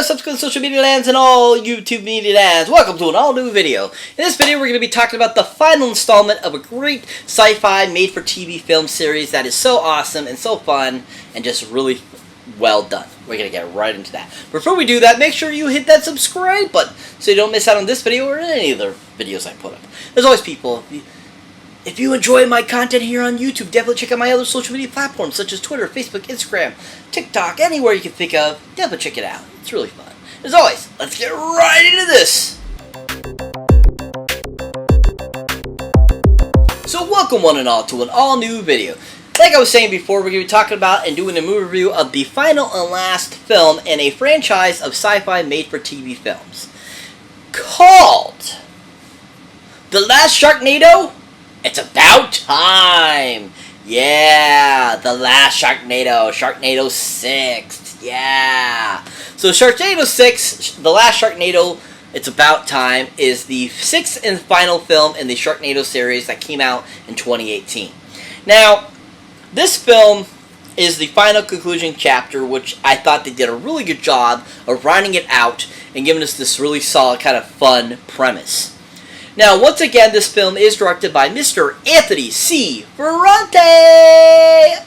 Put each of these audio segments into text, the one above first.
subsequent social media lands and all YouTube media lands. Welcome to an all-new video. In this video, we're going to be talking about the final installment of a great sci-fi made-for-TV film series that is so awesome and so fun and just really well done. We're going to get right into that. Before we do that, make sure you hit that subscribe button so you don't miss out on this video or any other videos I put up. As always, people, if you enjoy my content here on YouTube, definitely check out my other social media platforms such as Twitter, Facebook, Instagram, TikTok, anywhere you can think of. Definitely check it out. It's really fun. As always, let's get right into this. So welcome one and all to an all-new video. Like I was saying before, we're going to be talking about and doing a movie review of the final and last film in a franchise of sci-fi made-for-TV films called The Last Sharknado. It's about time! Yeah! The Last Sharknado. Sharknado 6. Yeah! So Sharknado 6, The Last Sharknado, It's About Time, is the sixth and final film in the Sharknado series that came out in 2018. Now, this film is the final conclusion chapter, which I thought they did a really good job of rounding it out and giving us this really solid kind of fun premise. Now, once again, this film is directed by Mr. Anthony C. Ferrante!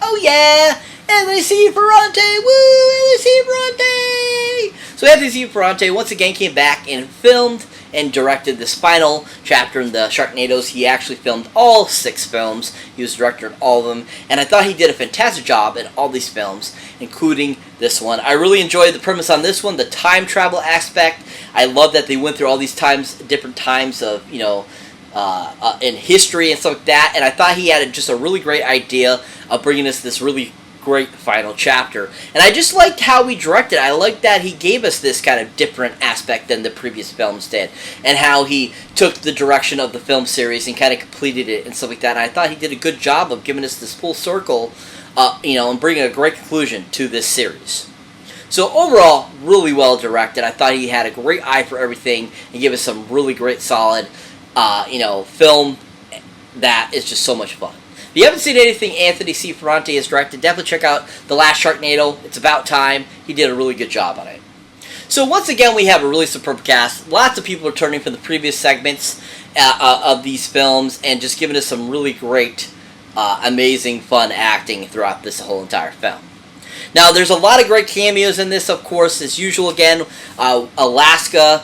Oh yeah! Anthony C. Ferrante! Woo! Anthony C. Ferrante! So Anthony C. Ferrante once again came back and filmed and directed this final chapter in the Sharknadoes. He actually filmed all 6 films. He was director in all of them. And I thought he did a fantastic job in all these films, including this one. I really enjoyed the premise on this one, the time travel aspect. I love that they went through all these times, different times of, in history and stuff like that. And I thought he had just a really great idea of bringing us this really great final chapter. And I just liked how he directed. I liked that he gave us this kind of different aspect than the previous films did. And how he took the direction of the film series and kind of completed it and stuff like that. And I thought he did a good job of giving us this full circle, and bringing a great conclusion to this series. So overall, really well directed. I thought he had a great eye for everything and gave us some really great solid, film that is just so much fun. If you haven't seen anything Anthony C. Ferrante has directed, definitely check out The Last Sharknado. It's about time. He did a really good job on it. So once again, we have a really superb cast. Lots of people returning from the previous segments of these films and just giving us some really great, amazing, fun acting throughout this whole entire film. Now, there's a lot of great cameos in this, of course. As usual, again, Alaska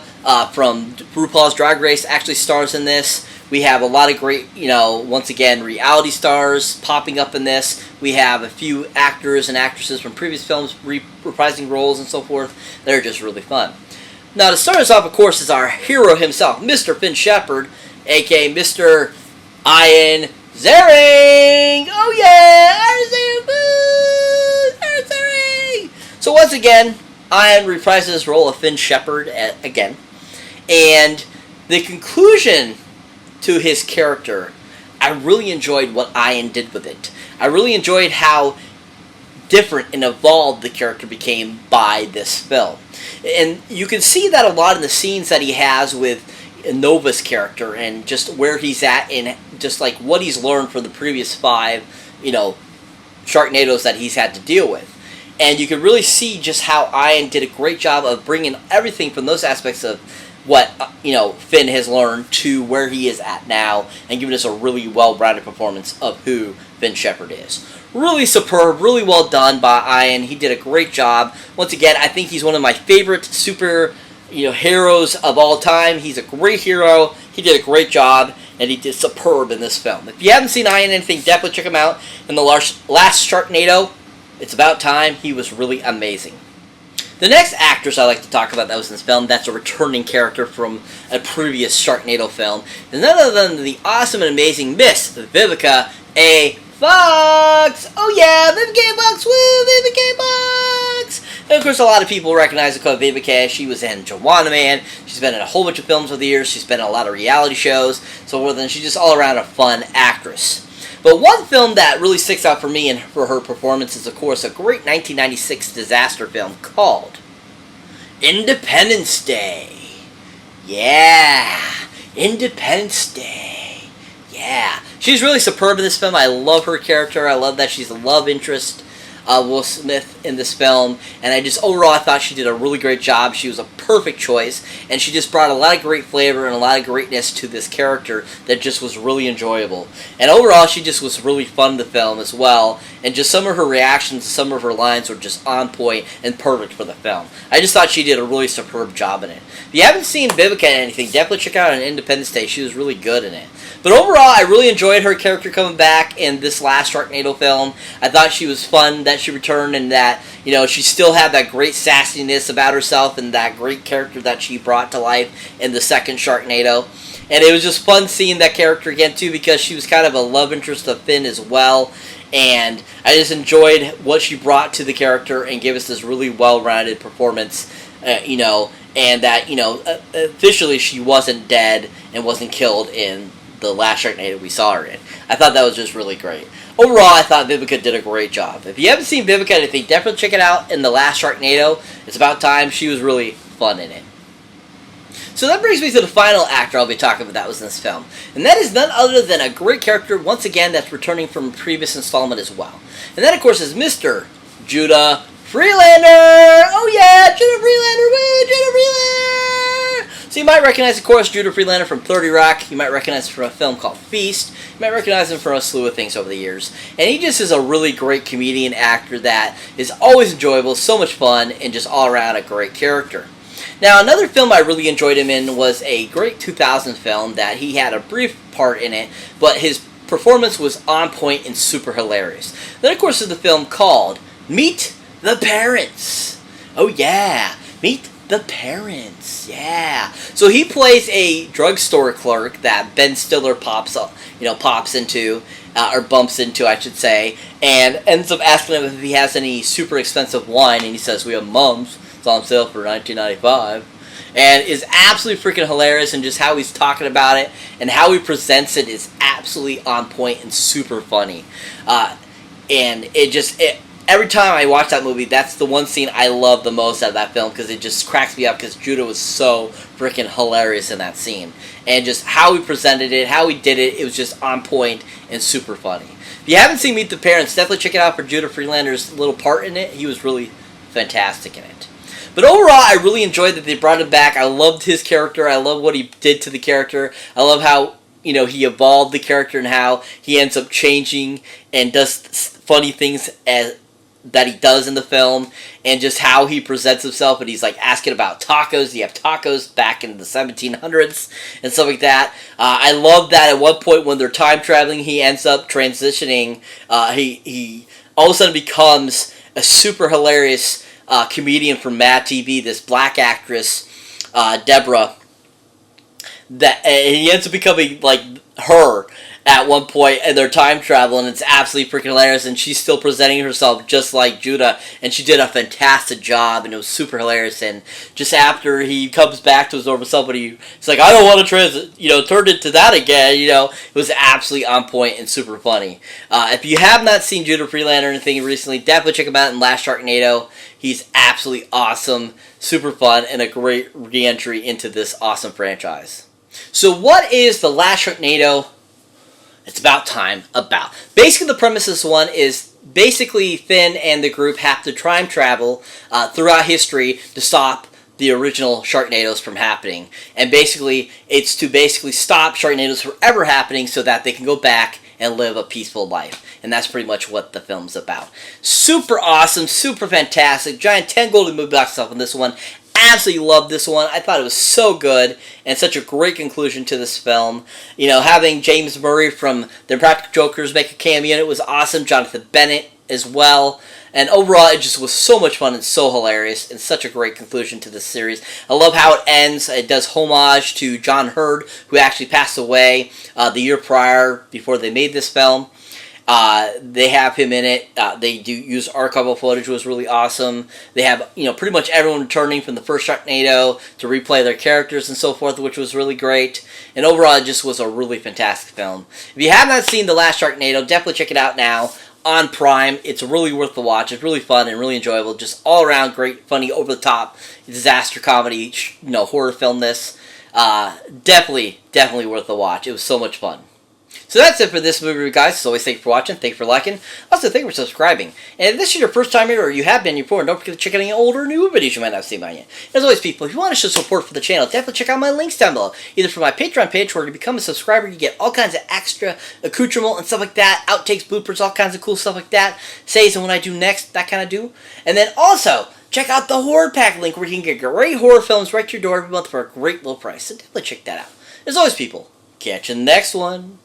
from RuPaul's Drag Race actually stars in this. We have a lot of great, once again, reality stars popping up in this. We have a few actors and actresses from previous films reprising roles and so forth. They're just really fun. Now, to start us off, of course, is our hero himself, Mr. Finn Shepard, a.k.a. Mr. Ian Ziering! Oh, yeah! Ian Ziering! So, once again, Ian reprises his role of Finn Shepard again. And the conclusion to his character, I really enjoyed what Ian did with it. I really enjoyed how different and evolved the character became by this film. And you can see that a lot in the scenes that he has with Nova's character and just where he's at and just like what he's learned from the previous 5, Sharknadoes that he's had to deal with. And you can really see just how Ian did a great job of bringing everything from those aspects of what, Finn has learned to where he is at now and giving us a really well-rounded performance of who Finn Shepard is. Really superb, really well done by Ian. He did a great job. Once again, I think he's one of my favorite super, heroes of all time. He's a great hero. He did a great job, and he did superb in this film. If you haven't seen Ian anything, definitely check him out. In The Last Sharknado, It's About Time. He was really amazing. The next actress I like to talk about that was in this film, that's a returning character from a previous Sharknado film, is none other than the awesome and amazing Miss Vivica A. Fox! Oh yeah, Vivica A. Fox! Woo! Vivica A. Fox! And of course, a lot of people recognize the code Vivica. She was in Joanna Man. She's been in a whole bunch of films over the years. She's been in a lot of reality shows. So she's just all around a fun actress. But one film that really sticks out for me and for her performance is, of course, a great 1996 disaster film called Independence Day. Yeah, Independence Day. Yeah, she's really superb in this film. I love her character. I love that she's a love interest. Will Smith in this film, and overall I thought she did a really great job. She was a perfect choice, and she just brought a lot of great flavor and a lot of greatness to this character that just was really enjoyable. And overall, she just was really fun in the film as well, and just some of her reactions, some of her lines were just on point and perfect for the film. I just thought she did a really superb job in it. If you haven't seen Vivica in anything, definitely check out Independence Day. She was really good in it. But overall, I really enjoyed her character coming back in this last Sharknado film. I thought she was fun that she returned, and that, you know, she still had that great sassiness about herself and that great character that she brought to life in the second Sharknado. And it was just fun seeing that character again, too, because she was kind of a love interest of Finn as well. And I just enjoyed what she brought to the character and gave us this really well-rounded performance, you know, and that, you know, officially she wasn't dead and wasn't killed in the last Sharknado we saw her in. I thought that was just really great. Overall, I thought Vivica did a great job. If you haven't seen Vivica in anything, definitely check it out in the last Sharknado. It's about time. She was really fun in it. So that brings me to the final actor I'll be talking about that was in this film. And that is none other than a great character, once again, that's returning from a previous installment as well. And that, of course, is Mr. Judah Freelander! Oh yeah, Judah Freelander! Woo, Judah Freelander! So you might recognize, of course, Judah Freelander from 30 Rock. You might recognize him from a film called Feast. You might recognize him from a slew of things over the years. And he just is a really great comedian actor that is always enjoyable, so much fun, and just all around a great character. Now, another film I really enjoyed him in was a great 2000 film that he had a brief part in it, but his performance was on point and super hilarious. Then, of course, is the film called Meet the Parents. Oh, yeah. Meet the Parents. Yeah. So he plays a drugstore clerk that Ben Stiller pops into, or bumps into, I should say, and ends up asking him if he has any super expensive wine, and he says, "We have Mum's. It's on sale for $19.95." And is absolutely freaking hilarious, and just how he's talking about it and how he presents it is absolutely on point and super funny. And every time I watch that movie, that's the one scene I love the most out of that film, because it just cracks me up, because Judah was so freaking hilarious in that scene. And just how he presented it, how he did it, it was just on point and super funny. If you haven't seen Meet the Parents, definitely check it out for Judah Freelander's little part in it. He was really fantastic in it. But overall, I really enjoyed that they brought him back. I loved his character. I love what he did to the character. I love how, you know, he evolved the character and how he ends up changing and does funny things that he does in the film, and just how he presents himself, and he's like asking about tacos. You have tacos back in the 1700s and stuff like that. I love that at one point when they're time traveling, he ends up transitioning. He all of a sudden becomes a super hilarious comedian from Mad TV, this black actress, Deborah, and he ends up becoming like her at one point, and they're time traveling, and it's absolutely freaking hilarious, and she's still presenting herself just like Judah, and she did a fantastic job, and it was super hilarious. And just after he comes back to his normal self, but he's like, "I don't want to turn into that again," it was absolutely on point and super funny. If you have not seen Judah Freelander or anything recently, definitely check him out in Last Sharknado. He's absolutely awesome, super fun, and a great re-entry into this awesome franchise. So what is The Last Sharknado? It's about. Basically, the premise of this one is basically Finn and the group have to time travel throughout history to stop the original Sharknadoes from happening. And basically, it's to stop Sharknadoes from ever happening so that they can go back and live a peaceful life. And that's pretty much what the film's about. Super awesome, super fantastic. Giant 10 golden movie box office on this one. Absolutely loved this one. I thought it was so good and such a great conclusion to this film. Having James Murray from The Impractical Jokers make a cameo in it was awesome. Jonathan Bennett as well. And overall, it just was so much fun and so hilarious and such a great conclusion to this series. I love how it ends. It does homage to John Hurd, who actually passed away the year prior before they made this film. They have him in it. They do use archival footage, which was really awesome. They have, pretty much everyone returning from the first Sharknado to replay their characters and so forth, which was really great. And overall, it just was a really fantastic film. If you have not seen The Last Sharknado, definitely check it out now on Prime. It's really worth the watch. It's really fun and really enjoyable. Just all around great, funny, over-the-top disaster comedy, horror film this. Definitely worth the watch. It was so much fun. So that's it for this movie review, guys. As always, thank you for watching, thank you for liking, also thank you for subscribing. And if this is your first time here, or you have been here before, don't forget to check out any older or new videos you might not have seen by yet. As always, people, if you want to show support for the channel, definitely check out my links down below. Either for my Patreon page, where to become a subscriber, you get all kinds of extra accoutrement and stuff like that, outtakes, bloopers, all kinds of cool stuff like that, says and what I do next, that kind of do. And then also, check out the Horror Pack link, where you can get great horror films right to your door every month for a great low price. So definitely check that out. As always, people, catch you in the next one.